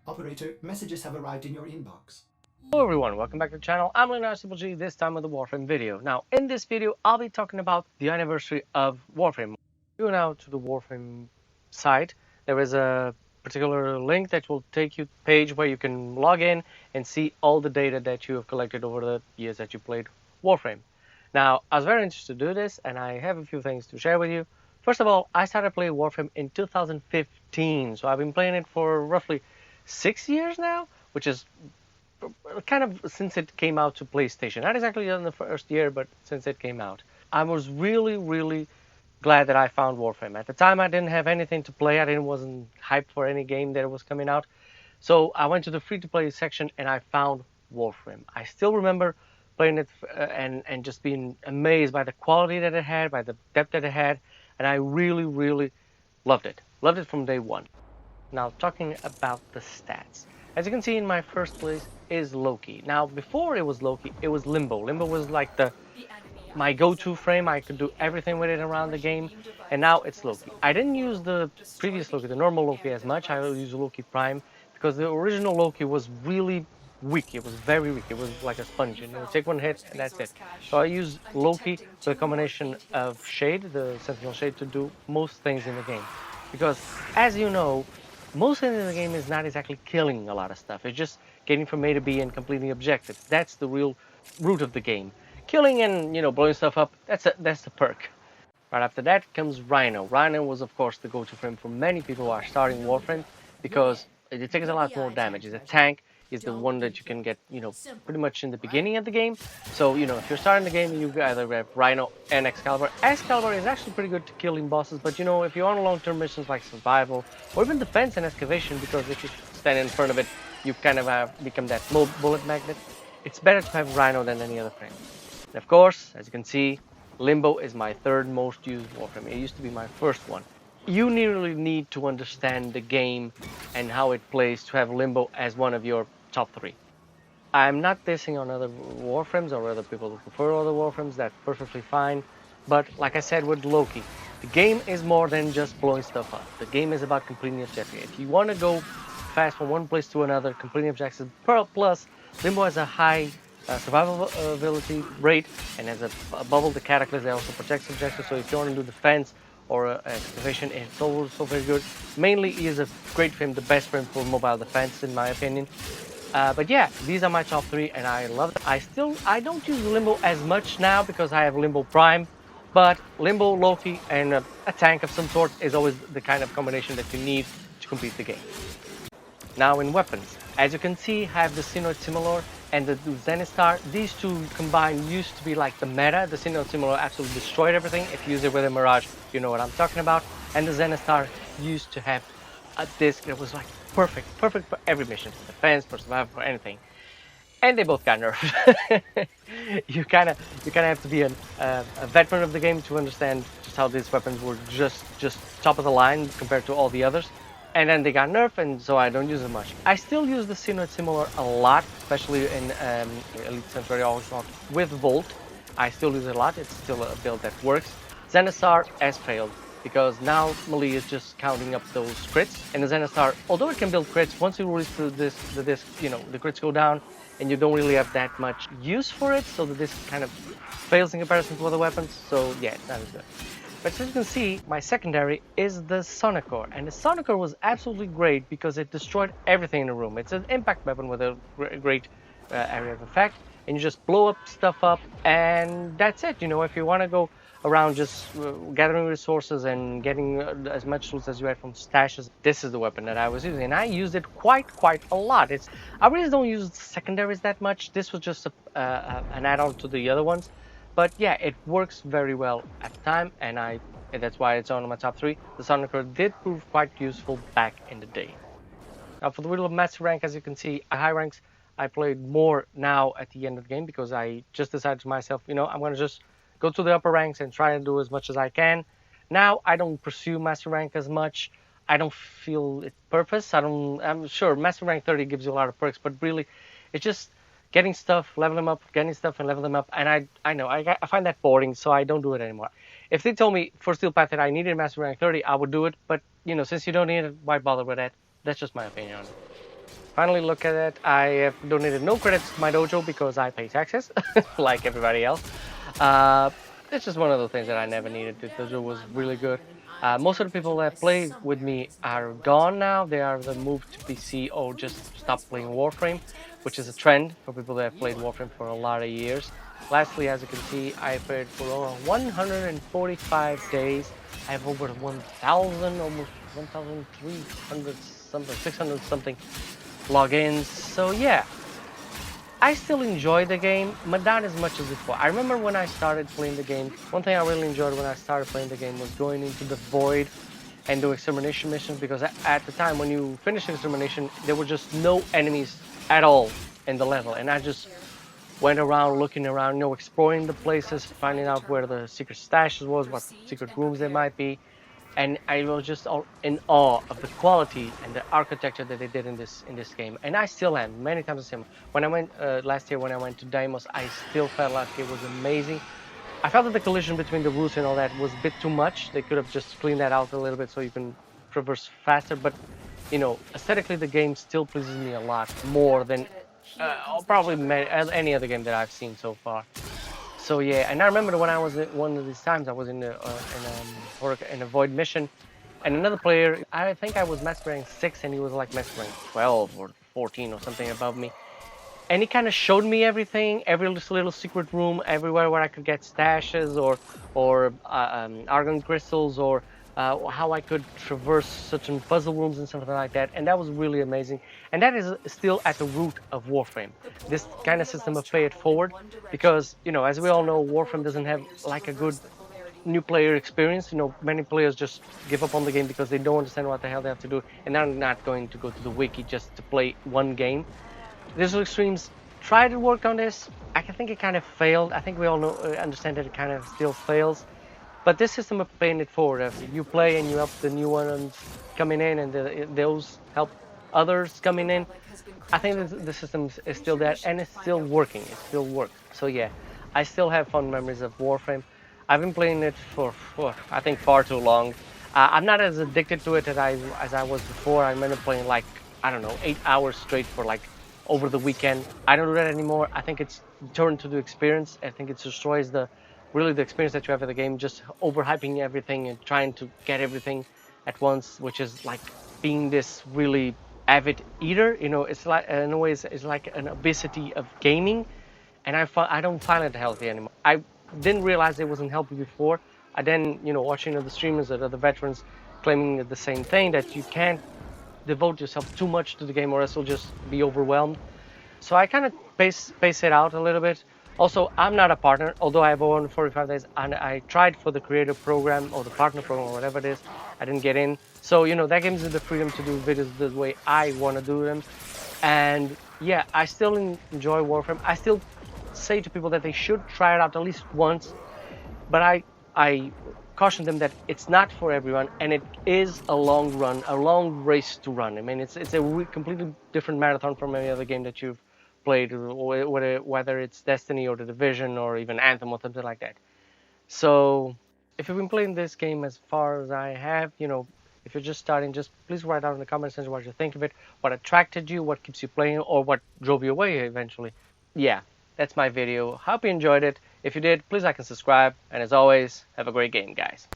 Operator, messages have arrived in your inbox. Hello everyone, welcome back to the channel. I'm Rhino, this time with the Warframe video. Now, in this video, I'll be talking about the anniversary of Warframe. Go now to the Warframe site. There is a particular link that will take you to a page where you can log in and see all the data that you have collected over the years that you played Warframe. Now, I was very interested to do this, and I have a few things to share with you. First of all, I started playing Warframe in 2015, so I've been playing it for roughly 6 years now, which is kind of since it came out to PlayStation. Not exactly in the first year, but since it came out. I was really glad that I found Warframe. At the time, I didn't have anything to play. I wasn't hyped for any game that was coming out. So I went to the free-to-play section and I found Warframe. I still remember playing it and just being amazed by the quality that it had, by the depth that it had, and I really loved it. Loved it from day one. Now, talking about the stats. As you can see, in my first place is Loki. Now, before it was Loki, it was Limbo. Limbo was like my go-to frame. I could do everything with it around the game. And now it's Loki. I didn't use the previous Loki, the normal Loki, as much. I use Loki Prime because the original Loki was really weak. It was very weak. It was like a sponge. You know, take one hit and that's it. So I use Loki with a combination of Shade, the Sentinel Shade, to do most things in the game. Because, as you know, most things in the game is not exactly killing a lot of stuff. It's just getting from A to B and completing objectives. That's the real root of the game. Killing and, you know, blowing stuff up, that's the perk. Right after that comes Rhino. Rhino was, of course, the go-to frame for many people who are starting Warframe because it takes a lot more damage. It's a tank. Is the one that you can get, you know, pretty much in the beginning of the game. So, you know, if you're starting the game, you either have Rhino and Excalibur. Excalibur is actually pretty good to killing bosses, but, you know, if you're on long-term missions like survival or even defense and excavation, because if you stand in front of it, you kind of become that bullet magnet, it's better to have Rhino than any other frame. And of course, as you can see, Limbo is my third most used Warframe. It used to be my first one. You really need to understand the game and how it plays to have Limbo as one of your top 3. I'm not dissing on other Warframes or other people who prefer other Warframes. That's perfectly fine. But like I said with Loki, the game is more than just blowing stuff up. The game is about completing objectives. If you want to go fast from one place to another, completing objectives, plus Limbo has a high survivability rate and has a bubble, the Cataclysm that also protects objectives. So if you want to do defense or excavation, it's also very good. Mainly, it is a great frame, the best frame for mobile defense in my opinion. But yeah, these are my top 3 and I love them. I don't use Limbo as much now because I have Limbo Prime, but Limbo, Loki, and a tank of some sort is always the kind of combination that you need to complete the game. Now in weapons, as you can see, I have the Synoid Simulor and the Zenistar. These two combined used to be like the meta. The Synoid Simulor absolutely destroyed everything. If you use it with a Mirage, you know what I'm talking about. And the Zenistar used to have a disc that was like perfect for every mission, for defense, for survival, for anything. And they both got nerfed. you kind of have to be a veteran of the game to understand just how these weapons were just top of the line compared to all the others. And then they got nerfed, and so I don't use it much. I still use the Synoid Simulor a lot, especially in Elite Sanctuary with Volt. I still use it a lot. It's still a build that works. Zenistar has failed because now Melee is just counting up those crits, and the Zenistar, although it can build crits, once you release the disc, you know, the crits go down, and you don't really have that much use for it, so the disc kind of fails in comparison to other weapons. So yeah, it's not as good. But as you can see, my secondary is the Sonicor, and the Sonicor was absolutely great because it destroyed everything in the room. It's an impact weapon with a great area of effect, and you just blow up stuff up, and that's it. You know, if you want to go around just gathering resources and getting as much loot as you had from stashes, this is the weapon that I was using, and I used it quite a lot. I really don't use secondaries that much. This was just an add-on to the other ones. But yeah, it works very well at the time, and that's why it's on my top 3. The Sonicor did prove quite useful back in the day. Now for the Wheel of Master rank, as you can see, high ranks, I played more now at the end of the game because I just decided to myself, you know, I'm going to just go to the upper ranks and try and do as much as I can. Now I don't pursue Master rank as much. I don't feel its purpose. I'm sure Master rank 30 gives you a lot of perks, but really, it's just getting stuff, level them up, getting stuff and level them up, and I know I find that boring, so I don't do it anymore. If they told me for Steel Path that I needed Master Rank 30, I would do it. But, you know, since you don't need it, why bother with that? That's just my opinion on it. Finally, look at it. I have donated no credits to my dojo because I pay taxes, like everybody else. It's just one of the things that I never needed. The dojo was really good. Most of the people that play with me are gone now. They are either moved to PC or just stopped playing Warframe, which is a trend for people that have played Warframe for a lot of years. Lastly, as you can see, I played for over 145 days. I have over 1,000, almost 1,300 something, 600 something logins. So yeah, I still enjoy the game, but not as much as before. I remember when I started playing the game, one thing I really enjoyed when I started playing the game was going into the void and doing extermination missions, because at the time when you finish extermination, there were just no enemies at all in the level, and I just went around looking around, you know, exploring the places, finding out where the secret stashes was, what secret rooms there might be. And I was just in awe of the quality and the architecture that they did in this game, and I still am many times the same. When I went last year, when I went to Deimos, I still felt like it was amazing. I felt that the collision between the routes and all that was a bit too much. They could have just cleaned that out a little bit so you can traverse faster. But you know, aesthetically, the game still pleases me a lot more than probably any other game that I've seen so far. So yeah, and I remember when I was at one of these times, I was in a void mission, and another player, I think I was Master Rank 6 and he was like Master Rank 12 or 14 or something above me. And he kind of showed me everything, every little secret room, everywhere where I could get stashes or argon crystals, or how I could traverse certain puzzle rooms and something like that. And that was really amazing. And that is still at the root of Warframe, this kind of system of pay it forward. Because, you know, as we all know, Warframe doesn't have like a good new player experience. You know, many players just give up on the game because they don't understand what the hell they have to do, and they're not going to go to the wiki just to play one game. Digital Extremes tried to work on this. I think it kind of failed. I think we all know, understand that it kind of still fails. But this system of paying it forward, if you play and you help the new ones coming in, and those help others coming in, I think the system is still there, and it's still working. It still works. So yeah, I still have fond memories of Warframe. I've been playing it for I think far too long. I'm not as addicted to it as I was before. I remember playing like, I don't know, 8 hours straight for like over the weekend. I don't do that anymore. I think it's turned to the experience. I think it destroys the experience that you have in the game, just overhyping everything and trying to get everything at once, which is like being this really avid eater. You know, it's like, in a way, it's like an obesity of gaming, and I don't find it healthy anymore. I didn't realize it wasn't healthy before. I then, you know, watching other streamers and other veterans claiming the same thing, that you can't devote yourself too much to the game or else you'll just be overwhelmed. So I kind of pace it out a little bit. Also, I'm not a partner, although I have 145 days, and I tried for the creator program or the partner program or whatever it is. I didn't get in. So, you know, that gives me the freedom to do videos the way I want to do them. And yeah, I still enjoy Warframe. I still say to people that they should try it out at least once, but I caution them that it's not for everyone, and it is a long run, a long race to run. I mean, it's a completely different marathon from any other game that you've played, whether it's Destiny or The Division or even Anthem or something like that. So if you've been playing this game as far as I have, you know, if you're just starting, just please write down in the comment section what you think of it, what attracted you, what keeps you playing, or what drove you away eventually. Yeah, that's my video. Hope you enjoyed it. If you did, please like and subscribe. And as always, have a great game, guys.